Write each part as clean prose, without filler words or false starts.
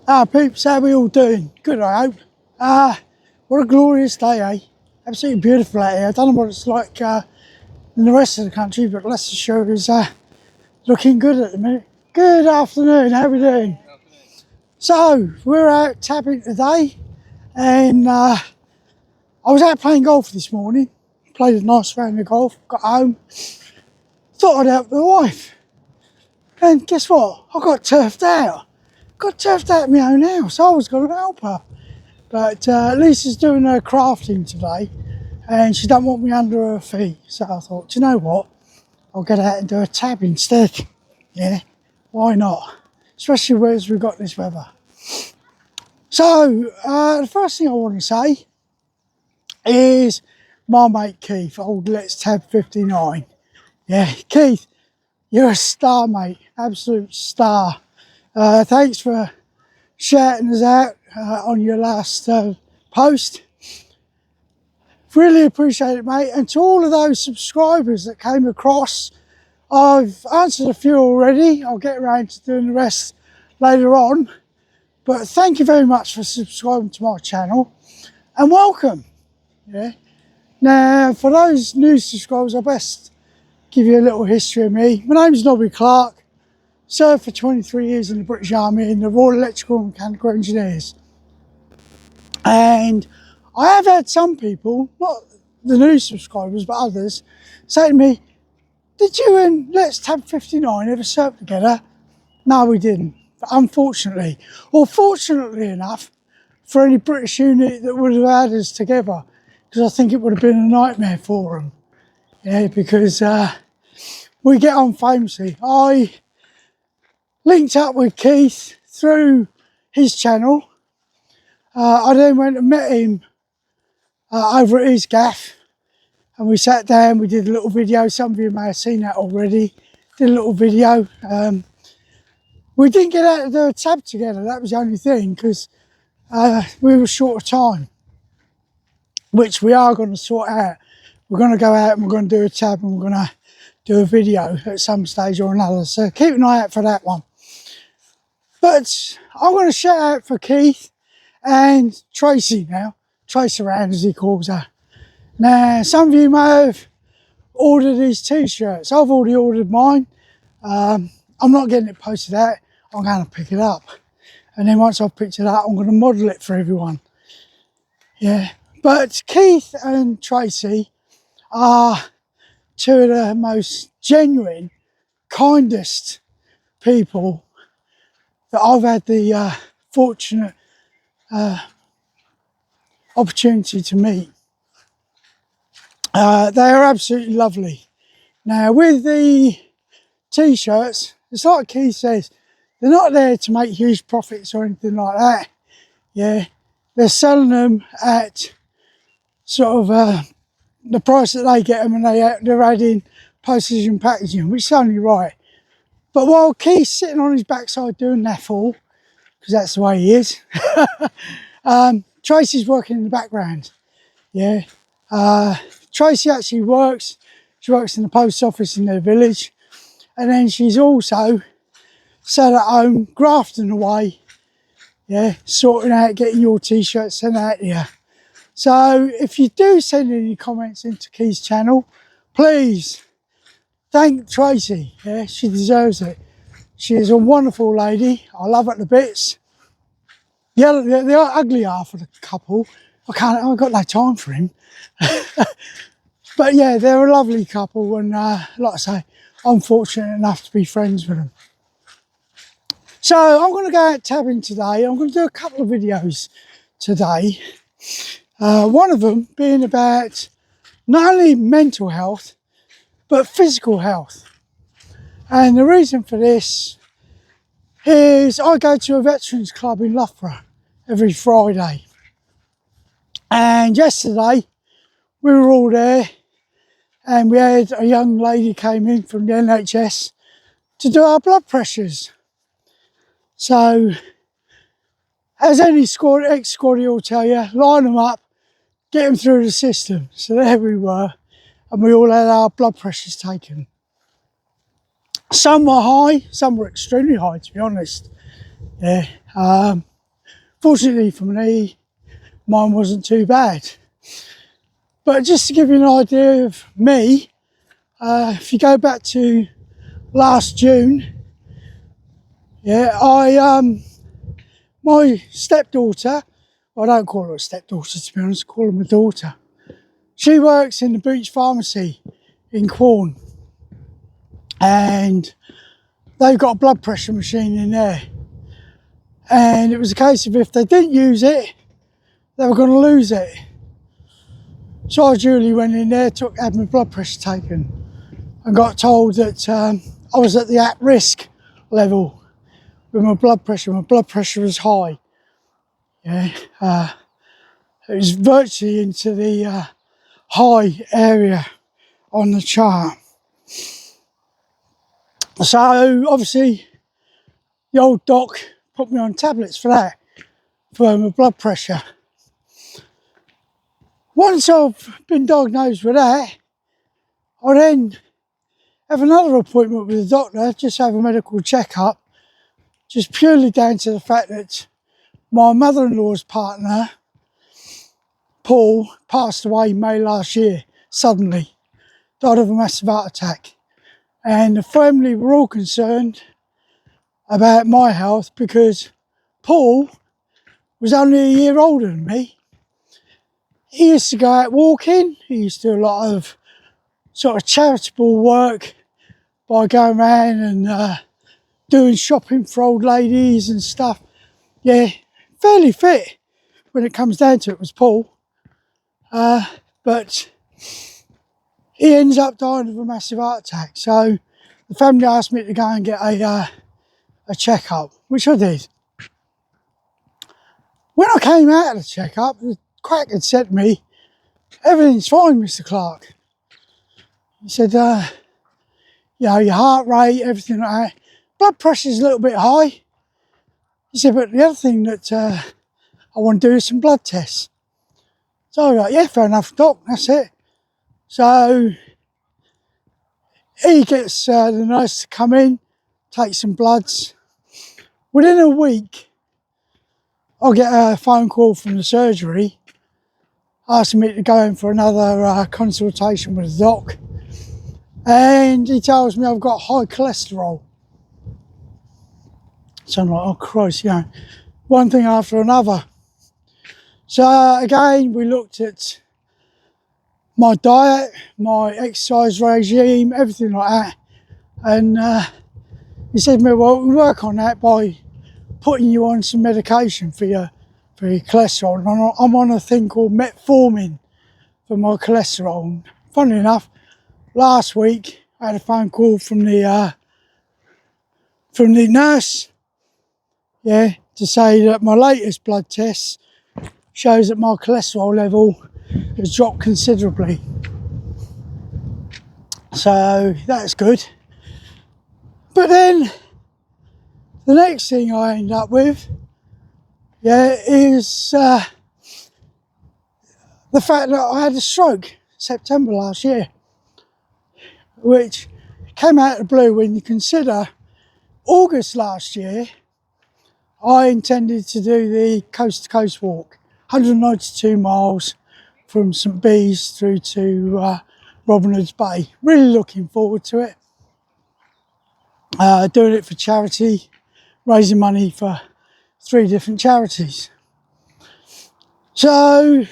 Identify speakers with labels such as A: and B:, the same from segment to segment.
A: Peeps, how we all doing? Good, I hope. What a glorious day, eh? Absolutely beautiful out here. I don't know what it's like in the rest of the country, but Leicestershire is looking good at the minute. Good afternoon, how we doing? So, we're out tapping today, and I was out playing golf this morning. Played a nice round of golf, got home, thought I'd help the wife. And guess what? I got turfed out. Got turfed out of my own house. I was going to help her. But Lisa's doing her crafting today and she don't want me under her feet. So I thought, do you know what? I'll get out and do a tab instead. Yeah, why not? Especially as we've got this weather. So the first thing I want to say is my mate Keith, old Let's Tab 59. Yeah, Keith, you're a star, mate. Absolute star. Thanks for shouting us out on your last post. Really appreciate it, mate. And to all of those subscribers that came across, I've answered a few already. I'll get around to doing the rest later on. But thank you very much for subscribing to my channel and welcome. Yeah. Now, for those new subscribers, I best give you a little history of me. My name's Nobby Clark. Served for 23 years in the British Army in the Royal Electrical and Mechanical Engineers. And I have had some people, not the new subscribers, but others, say to me, did you and Let's Tab 59 ever serve together? No, we didn't, unfortunately. Or fortunately enough, for any British unit that would have had us together, because I think it would have been a nightmare for them. Yeah, because we get on famously. I linked up with Keith through his channel. I then went and met him over at his gaff, and we sat down, we did a little video. Some of you may have seen that already. Did a little video. We didn't get out to do a tab together, that was the only thing, because we were short of time, which we are going to sort out. We're going to go out and we're going to do a tab and we're going to do a video at some stage or another, so keep an eye out for that one. But I'm going to shout out for Keith and Tracy now, Trace around as he calls her. Now, some of you may have ordered these t-shirts. I've already ordered mine. I'm not getting it posted out. I'm going to pick it up. And then once I've picked it up, I'm going to model it for everyone. Yeah. But Keith and Tracy are two of the most genuine, kindest people that I've had the fortunate opportunity to meet. They are absolutely lovely. Now with the t-shirts, it's like Keith says, they're not there to make huge profits or anything like that. Yeah, they're selling them at sort of the price that they get them, and they're adding postage and packaging, which is only right. But while Keith's sitting on his backside doing that all, because that's the way he is, Tracy's working in the background. Yeah. Tracy actually works, she works in the post office in their village, and then she's also sat at home grafting away, yeah, sorting out, getting your t-shirts sent out here. So if you do send any comments into Keith's channel, please thank Tracy, yeah, she deserves it. She is a wonderful lady, I love her to bits. Yeah, the ugly half of the couple, I've got no time for him. But yeah, they're a lovely couple, and like I say, I'm fortunate enough to be friends with them. So I'm going to go out tabbing today. I'm going to do a couple of videos today. One of them being about not only mental health, but physical health. And the reason for this is I go to a veterans club in Loughborough every Friday. And yesterday we were all there, and we had a young lady came in from the NHS to do our blood pressures. So, as any ex-squaddy will tell you, line them up, get them through the system. So there we were, and we all had our blood pressures taken. Some were high, some were extremely high, to be honest. Yeah. Fortunately for me, mine wasn't too bad. But just to give you an idea of me, if you go back to last June, my stepdaughter, well, I don't call her a stepdaughter to be honest, I call her my daughter. She works in the Beach Pharmacy in Quorn, and they've got a blood pressure machine in there. And it was a case of if they didn't use it, they were going to lose it. So I duly went in there, had my blood pressure taken, and got told that I was at the at-risk level with my blood pressure. My blood pressure was high. Yeah, it was virtually into the high area on the chart. So obviously the old doc put me on tablets for that, for my blood pressure. Once I've been diagnosed with that, I then have another appointment with the doctor, just have a medical checkup, just purely down to the fact that my mother-in-law's partner, Paul, passed away May last year, suddenly, died of a massive heart attack. And the family were all concerned about my health because Paul was only a year older than me. He used to go out walking, he used to do a lot of sort of charitable work by going around and doing shopping for old ladies and stuff. Yeah, fairly fit when it comes down to it was Paul. But he ends up dying of a massive heart attack. So the family asked me to go and get a checkup, which I did. When I came out of the checkup, the quack had said to me, "Everything's fine, Mr. Clark." He said, you know, your heart rate, everything like that. Blood pressure's a little bit high. He said, but the other thing that I want to do is some blood tests. So I was like, yeah, fair enough, doc, that's it. So he gets the nurse to come in, take some bloods. Within a week, I get a phone call from the surgery asking me to go in for another consultation with the doc. And he tells me I've got high cholesterol. So I'm like, oh Christ, you know, one thing after another. So again, we looked at my diet, my exercise regime, everything like that. And he said to me, well, we'll work on that by putting you on some medication for your cholesterol. And I'm on a thing called metformin for my cholesterol. And funnily enough, last week I had a phone call from the nurse, yeah, to say that my latest blood test shows that my cholesterol level has dropped considerably. So that's good. But then the next thing I end up with, yeah, is the fact that I had a stroke September last year, which came out of the blue when you consider August last year, I intended to do the coast to coast walk, 192 miles from St Bees through to Robin Hood's Bay. Really looking forward to it. Doing it for charity, raising money for 3 different charities. So,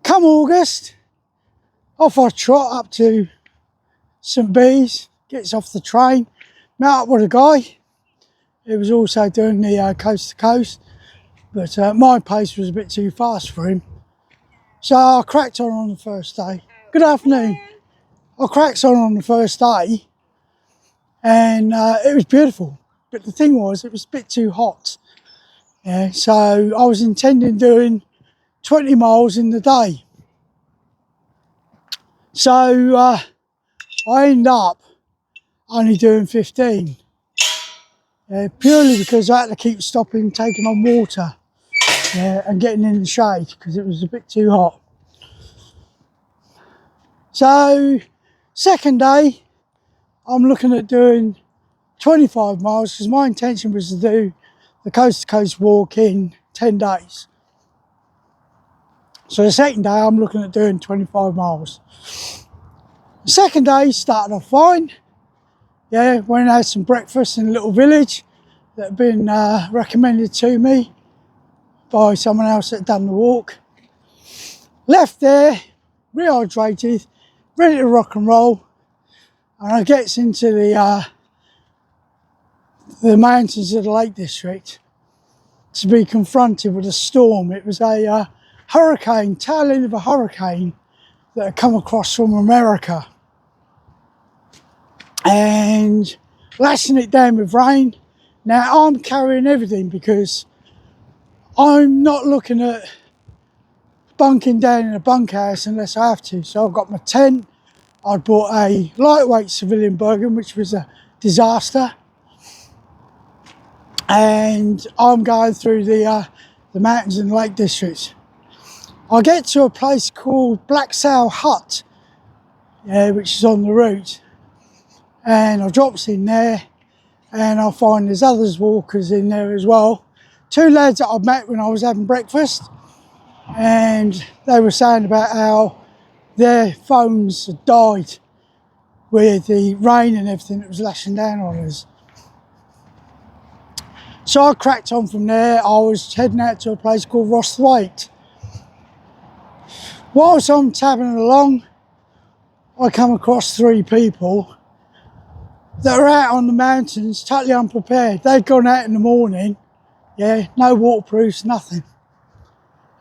A: come August, off I trot up to St Bees, gets off the train, met up with a guy who was also doing the coast to coast, but my pace was a bit too fast for him. So I cracked on the first day. Good afternoon. I cracked on the first day and it was beautiful. But the thing was, it was a bit too hot. Yeah, so I was intending doing 20 miles in the day. So I ended up only doing 15. Purely because I had to keep stopping, taking on water, and getting in the shade because it was a bit too hot. So, second day, I'm looking at doing 25 miles because my intention was to do the coast to coast walk in 10 days. So the second day I'm looking at doing 25 miles. The second day started off fine. Yeah, went and had some breakfast in a little village that had been recommended to me by someone else that had done the walk. Left there, rehydrated, ready to rock and roll, and I gets into the mountains of the Lake District to be confronted with a storm. It was a hurricane, tail end of a hurricane that had come across from America and lashing it down with rain. Now I'm carrying everything because I'm not looking at bunking down in a bunkhouse unless I have to. So I've got my tent. I bought a lightweight civilian Bergen, which was a disaster. And I'm going through the mountains in the Lake District. I get to a place called Black Sow Hut, which is on the route. And I drops in there and I find there's others walkers in there as well. Two lads that I've met when I was having breakfast, and they were saying about how their phones had died with the rain and everything that was lashing down on us. So I cracked on from there. I was heading out to a place called Rosthwaite. Whilst I'm tabbing along, I come across three people that are out on the mountains, totally unprepared. They'd gone out in the morning, no waterproofs, nothing.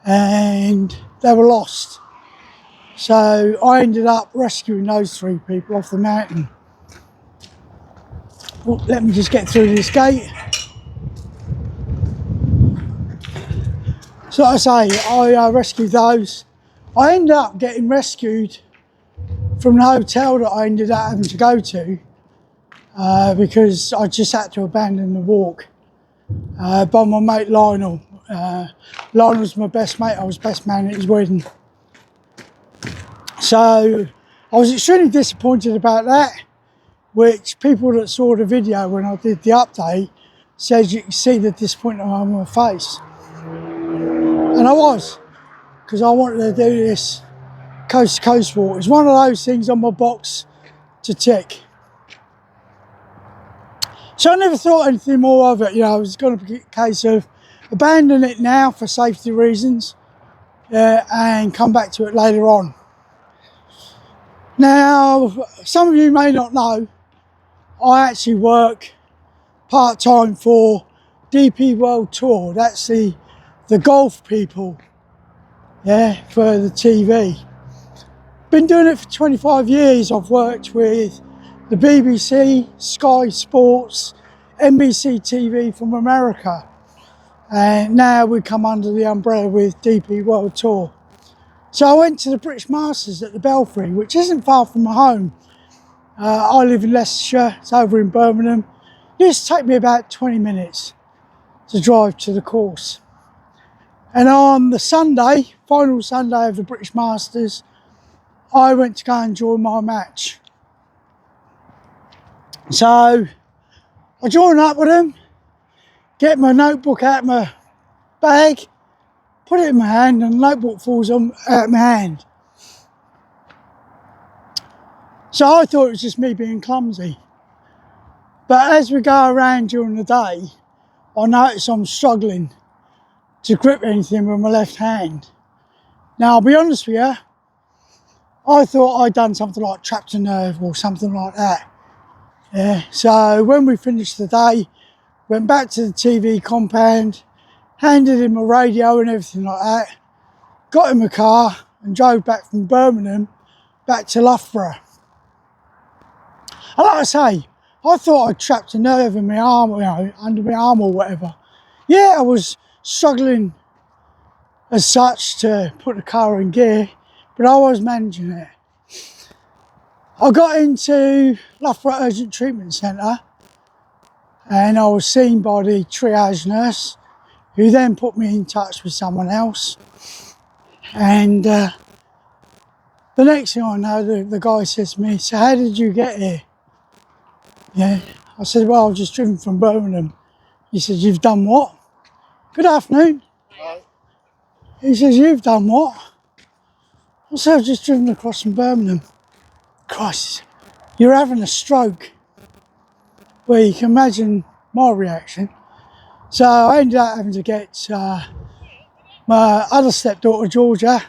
A: And they were lost. So I ended up rescuing those three people off the mountain. Well, let me just get through this gate. So like I say, I rescued those. I ended up getting rescued from the hotel that I ended up having to go to because I just had to abandon the walk by my mate Lionel. Lionel's my best mate. I was best man at his wedding. So I was extremely disappointed about that, which people that saw the video when I did the update said you can see the disappointment on my face. And I was, because I wanted to do this coast to coast walk. It's one of those things on my box to tick. So I never thought anything more of it. It was going to be a case of abandon it now for safety reasons and come back to it later on. Now, some of you may not know, I actually work part-time for DP World Tour. That's the golf people, for the TV. Been doing it for 25 years. I've worked with the BBC, Sky Sports, NBC TV from America. And now we come under the umbrella with DP World Tour. So I went to the British Masters at the Belfry, which isn't far from my home. I live in Leicestershire, it's over in Birmingham. It used to take me about 20 minutes to drive to the course. And on the Sunday, final Sunday of the British Masters, I went to go and join my match. So I join up with them, get my notebook out of my bag, put it in my hand, and the notebook falls out of my hand. So I thought it was just me being clumsy. But as we go around during the day, I notice I'm struggling to grip anything with my left hand. Now, I'll be honest with you, I thought I'd done something like trapped a nerve or something like that. So when we finished the day, went back to the TV compound, handed him a radio and everything like that, got in my car and drove back from Birmingham back to Loughborough. And like I say, I thought I'd trapped a nerve in my arm, under my arm or whatever. Yeah, I was struggling as such to put the car in gear, but I was managing it. I got into Loughborough Urgent Treatment Centre and I was seen by the triage nurse, who then put me in touch with someone else. And the next thing I know, the guy says to me, "So how did you get here?" I said, "Well, I've just driven from Birmingham He says, "You've done what?" "Good afternoon."
B: Right.
A: He says, "You've done what?" I said, "I've just driven across from Birmingham." "Christ, you're having a stroke." Well, you can imagine my reaction. So I ended up having to get my other stepdaughter, Georgia,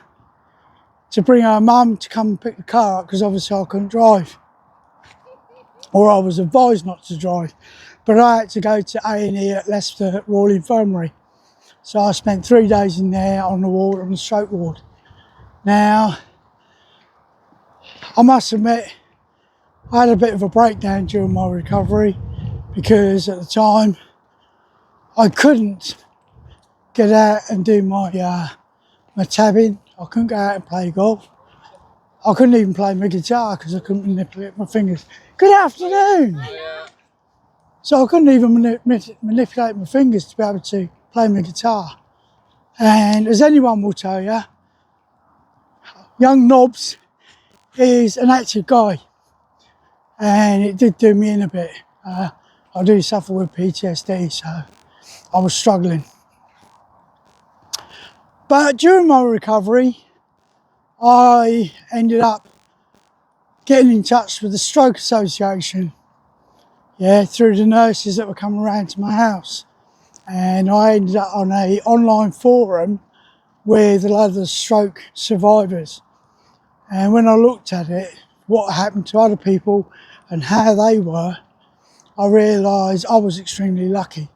A: to bring her mum to come and pick the car up because obviously I couldn't drive. Or I was advised not to drive. But I had to go to A&E at Leicester Royal Infirmary. So I spent 3 days in there on the ward, on the stroke ward. Now, I must admit, I had a bit of a breakdown during my recovery because at the time I couldn't get out and do my tabbing. I couldn't go out and play golf. I couldn't even play my guitar because I couldn't manipulate my fingers. "Good afternoon." So I couldn't even manipulate my fingers to be able to play my guitar. And as anyone will tell you, young Nobs is an active guy. And it did do me in a bit. I do suffer with PTSD, so I was struggling. But during my recovery, I ended up getting in touch with the Stroke Association, through the nurses that were coming around to my house. And I ended up on an online forum with a lot of the stroke survivors. And when I looked at it, what happened to other people and how they were, I realised I was extremely lucky.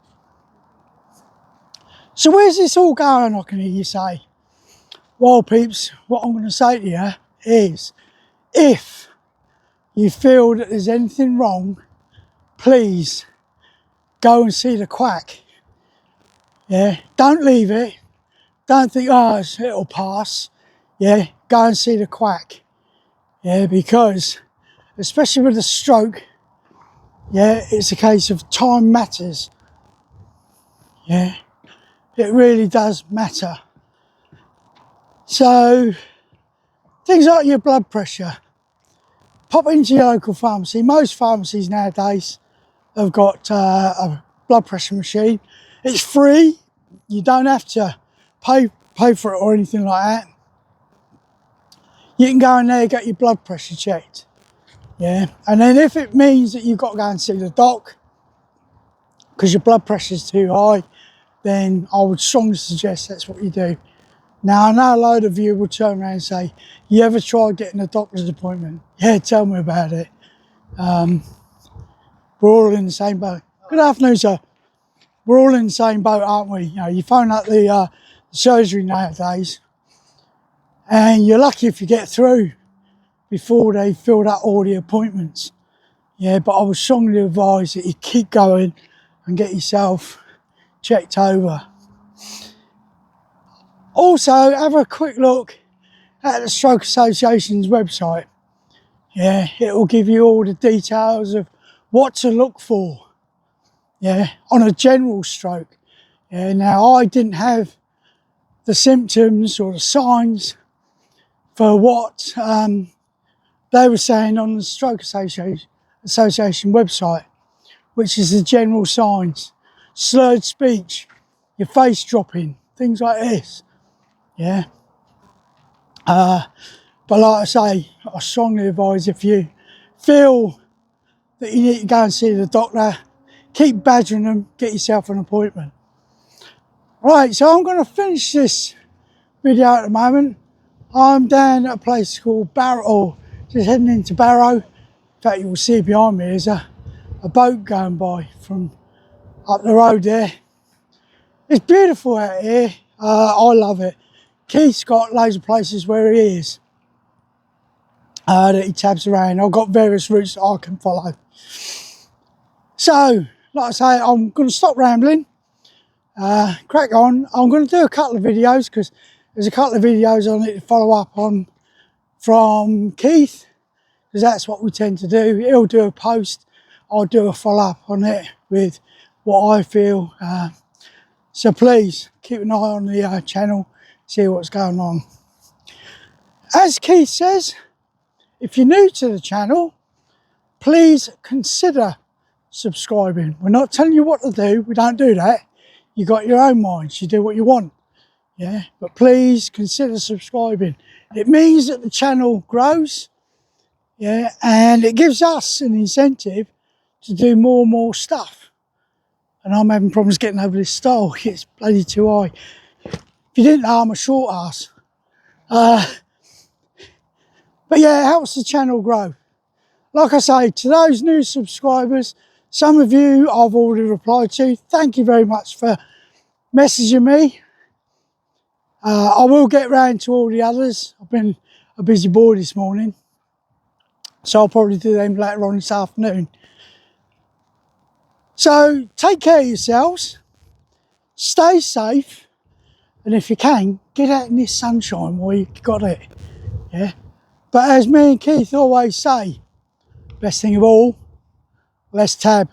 A: So where's this all going, I can hear you say? Well, peeps, what I'm going to say to you is, if you feel that there's anything wrong, please go and see the quack. Don't leave it. Don't think, "Oh, it'll pass." Go and see the quack. Because especially with a stroke, it's a case of time matters. It really does matter. So things like your blood pressure, pop into your local pharmacy. Most pharmacies nowadays have got a blood pressure machine. It's free. You don't have to pay for it or anything like that. You can go in there and get your blood pressure checked. And then if it means that you've got to go and see the doc because your blood pressure is too high, then I would strongly suggest that's what you do. Now, I know a load of you will turn around and say, "You ever tried getting a doctor's appointment?" Yeah, tell me about it. We're all in the same boat. Good afternoon, sir. We're all in the same boat, aren't we? You phone up the surgery nowadays, and you're lucky if you get through before they filled out all the appointments. But I would strongly advise that you keep going and get yourself checked over. Also, have a quick look at the Stroke Association's website. It will give you all the details of what to look for, on a general stroke. Now, I didn't have the symptoms or the signs for what they were saying on the Stroke Association website, which is the general signs: slurred speech, your face dropping, things like this. But like I say, I strongly advise, if you feel that you need to go and see the doctor, keep badgering them, get yourself an appointment. Right, so I'm going to finish this video at the moment. I'm down at a place called Barrow, just heading into Barrow. In fact, you will see behind me there's a boat going by from up the road there. It's beautiful out here. I love it. Keith's got loads of places where he is that he tabs around. I've got various routes that I can follow. So, like I say, I'm going to stop rambling, crack on. I'm going to do a couple of videos because there's a couple of videos I need to follow up on from Keith, because that's what we tend to do. He'll do a post, I'll do a follow up on it with what I feel. So please keep an eye on the channel, see what's going on. As Keith says, if you're new to the channel, please consider subscribing. We're not telling you what to do. We don't do that. You got your own minds. You do what you want. Yeah, but please consider subscribing. It means that the channel grows. Yeah, and it gives us an incentive to do more and more stuff. And I'm having problems getting over this stile. It's bloody too high. If you didn't know, I'm a short ass. But yeah, it helps the channel grow. Like I say, to those new subscribers, some of you I've already replied to. Thank you very much for messaging me. I will get round to all the others. I've been a busy boy this morning, so I'll probably do them later on this afternoon. So take care of yourselves, stay safe, and if you can, get out in this sunshine while you've got it. Yeah. But as me and Keith always say, best thing of all, less tab.